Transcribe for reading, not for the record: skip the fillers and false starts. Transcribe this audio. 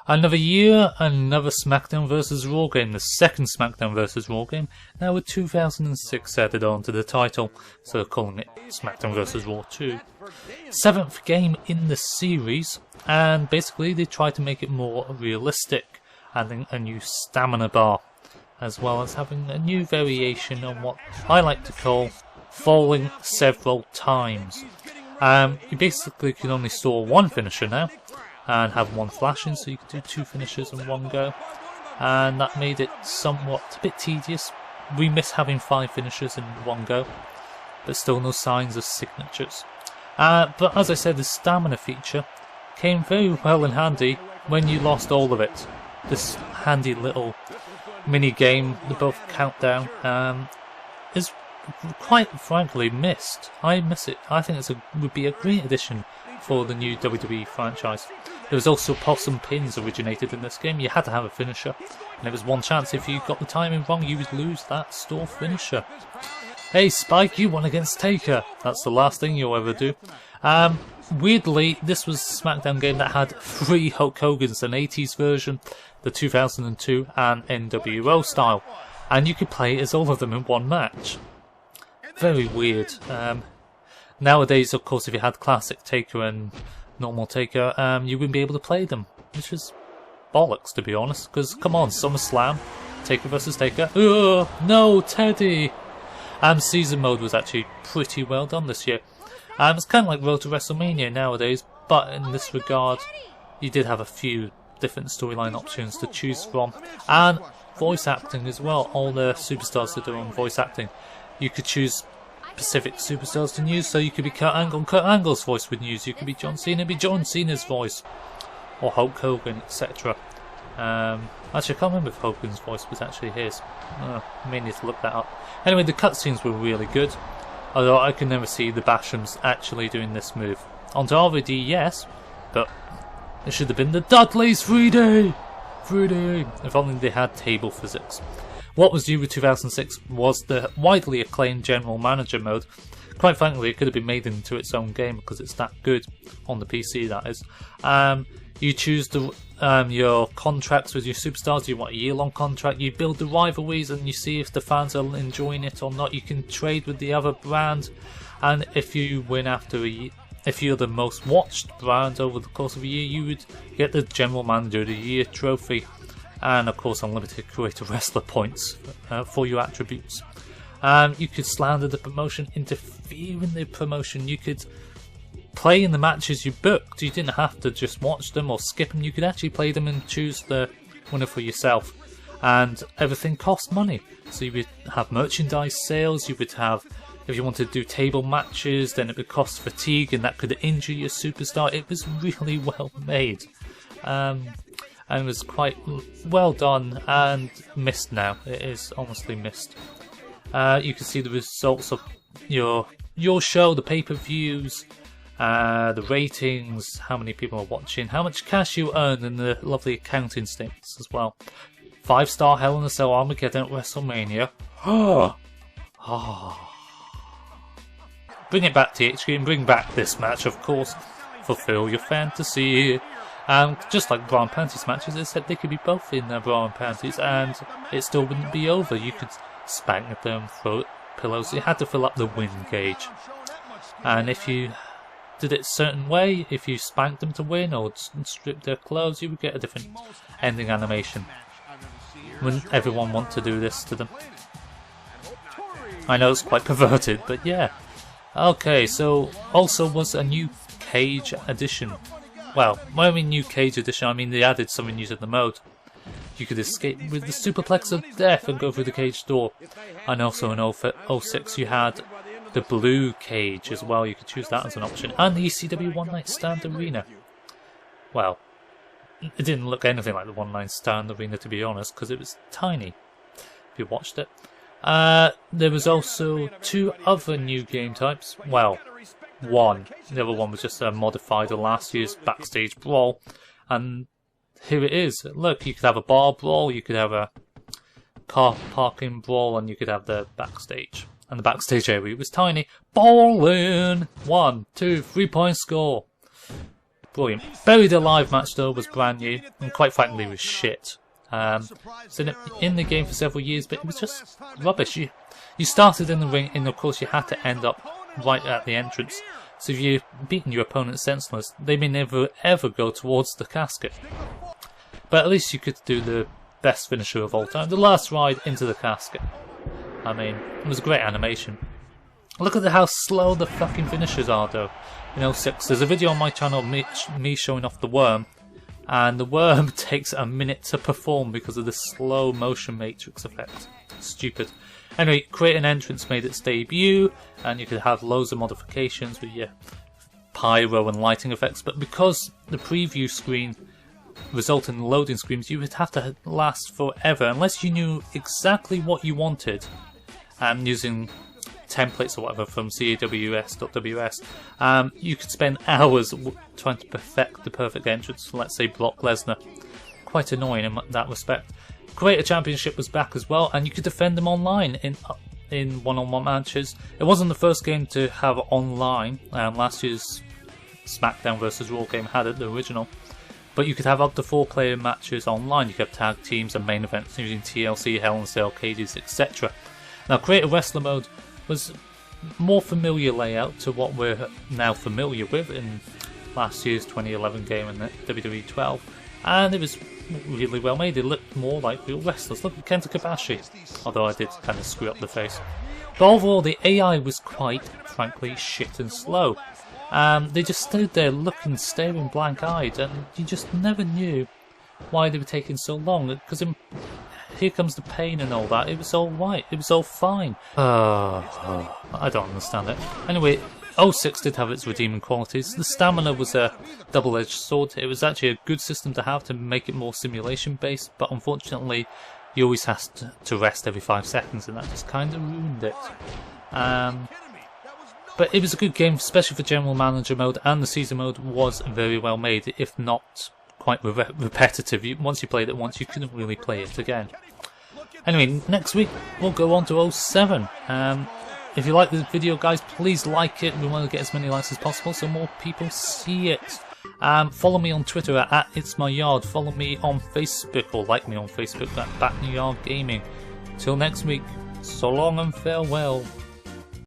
Another year, another SmackDown vs. Raw game, the second SmackDown vs. Raw game, now with 2006 added on to the title, so they're calling it SmackDown vs. Raw 2. 7th game in the series, and basically they tried to make it more realistic, adding a new stamina bar, as well as having a new variation on what I like to call falling several times. You basically can only store one finisher now, and have one flashing, so you could do 2 finishers in one go, and that made it somewhat a bit tedious. We miss having 5 finishers in one go, but still no signs of signatures. But as I said, the stamina feature came very well in handy when you lost all of it. This handy little mini game, the both countdown, is quite frankly missed. I miss it. I think would be a great addition for the new WWE franchise. There was also possum pins originated in this game. You had to have a finisher, and there was one chance if you got the timing wrong you would lose that store finisher. Hey Spike, you won against Taker. That's the last thing you'll ever do. Weirdly, this was a SmackDown game that had 3 Hulk Hogan's, an 80s version, the 2002 and NWO style, and you could play as all of them in one match. Very weird. Nowadays, of course, if you had Classic Taker and Normal Taker, you wouldn't be able to play them, which is bollocks, to be honest, because, come on, SummerSlam, Taker versus Taker. Ugh, no, Teddy! Season mode was actually pretty well done this year. It's kind of like Road to WrestleMania nowadays, but in this regard, you did have a few different storyline options to choose from, and voice acting as well. All the superstars that are on voice acting, you could choose specific superstars to use, so you could be Kurt Angle, and Kurt Angle's voice would use. You could be John Cena, it'd be John Cena's voice, or Hulk Hogan, etc. Actually, I can't remember if Hogan's voice was actually his. I may need to look that up. Anyway, the cutscenes were really good, although I could never see the Bashams actually doing this move. On to RVD, yes, but it should have been the Dudleys 3D! 3D! If only they had table physics. What was due with 2006 was the widely acclaimed General Manager mode. Quite frankly, it could have been made into its own game because it's that good on the PC, that is. You choose your contracts with your superstars. You want a year-long contract. You build the rivalries and you see if the fans are enjoying it or not. You can trade with the other brand, and if you win after a year, if you're the most watched brand over the course of a year, you would get the General Manager of the Year trophy. And of course unlimited creator wrestler points for your attributes. You could slander the promotion, interfere in the promotion, you could play in the matches you booked. You didn't have to just watch them or skip them, you could actually play them and choose the winner for yourself. And everything cost money, so you would have merchandise sales, you would have, if you wanted to do table matches, then it would cost fatigue and that could injure your superstar. It was really well made. And it was quite well done and missed now. It is honestly missed. You can see the results of your show, the pay-per-views, the ratings, how many people are watching, how much cash you earn, and the lovely accounting statements as well. 5-star Hell in a Cell Armageddon at WrestleMania. Bring it back, THQ, and bring back this match, of course. Fulfill your fantasy. Just like bra and panties matches, they said they could be both in their bra and panties and it still wouldn't be over. You could spank them, throw pillows. You had to fill up the win gauge. And if you did it a certain way, if you spanked them to win or stripped their clothes, you would get a different ending animation. Wouldn't everyone want to do this to them? I know it's quite perverted, but yeah. Okay, so also was a new Cage edition. Well, when I mean new Cage edition, I mean they added something new to the mode. You could escape with the Superplex of Death and go through the cage door. And also in 06 you had the blue cage as well, you could choose that as an option. And the ECW One Night Stand Arena. Well, it didn't look anything like the One Night Stand Arena, to be honest, because it was tiny, if you watched it. There was also 2 other new game types. Well, one. The other one was just a modified of last year's Backstage Brawl. And here it is. Look, you could have a bar brawl, you could have a car parking brawl, and you could have the backstage. And the backstage area was tiny. Ballin'! 1, 2, 3 point score. Brilliant. Buried Alive match though was brand new, and quite frankly was shit. It's in the game for several years, but it was just rubbish. You started in the ring, and of course you had to end up right at the entrance. So if you're beating your opponent senseless, they may never ever go towards the casket. But at least you could do the best finisher of all time, the last ride into the casket. I mean, it was a great animation. Look at how slow the fucking finishers are though. In 06, there's a video on my channel of me showing off the worm, and the worm takes a minute to perform because of the slow motion matrix effect. Stupid. Anyway, Create an Entrance made its debut, and you could have loads of modifications with your pyro and lighting effects, but because the preview screen resulted in loading screens, you would have to last forever unless you knew exactly what you wanted, using templates or whatever from caws.ws. You could spend hours trying to perfect the perfect entrance for, let's say, Brock Lesnar. Quite annoying in that respect. Create a Championship was back as well, and you could defend them online in one-on-one matches. It wasn't the first game to have online. Last year's SmackDown vs Raw game had it, the original. But you could have up to 4-player matches online. You could have tag teams and main events using TLC, Hell in a Cell, cages, etc. Now, Create a Wrestler mode was more familiar layout to what we're now familiar with in last year's 2011 game in the WWE 12, and it was really well made. It looked more like real wrestlers. Look at Kenta Kobashi, although I did kind of screw up the face. But overall, the AI was quite frankly shit and slow. They just stood there looking, staring blank-eyed, and you just never knew why they were taking so long, because Here Comes the Pain and all that, it was all right, it was all fine. I don't understand it. Anyway, 06 did have its redeeming qualities. The stamina was a double-edged sword. It was actually a good system to have to make it more simulation-based, but unfortunately you always have to rest every 5 seconds, and that just kind of ruined it. But it was a good game, especially for General Manager mode, and the Season mode was very well made, if not quite repetitive. Once you played it once, you couldn't really play it again. Anyway, next week we'll go on to 07. If you like this video, guys, please like it. We want to get as many likes as possible so more people see it. Follow me on Twitter at itsmyyard. Follow me on Facebook, or like me on Facebook at BatNewYard Gaming. Till next week, so long and farewell.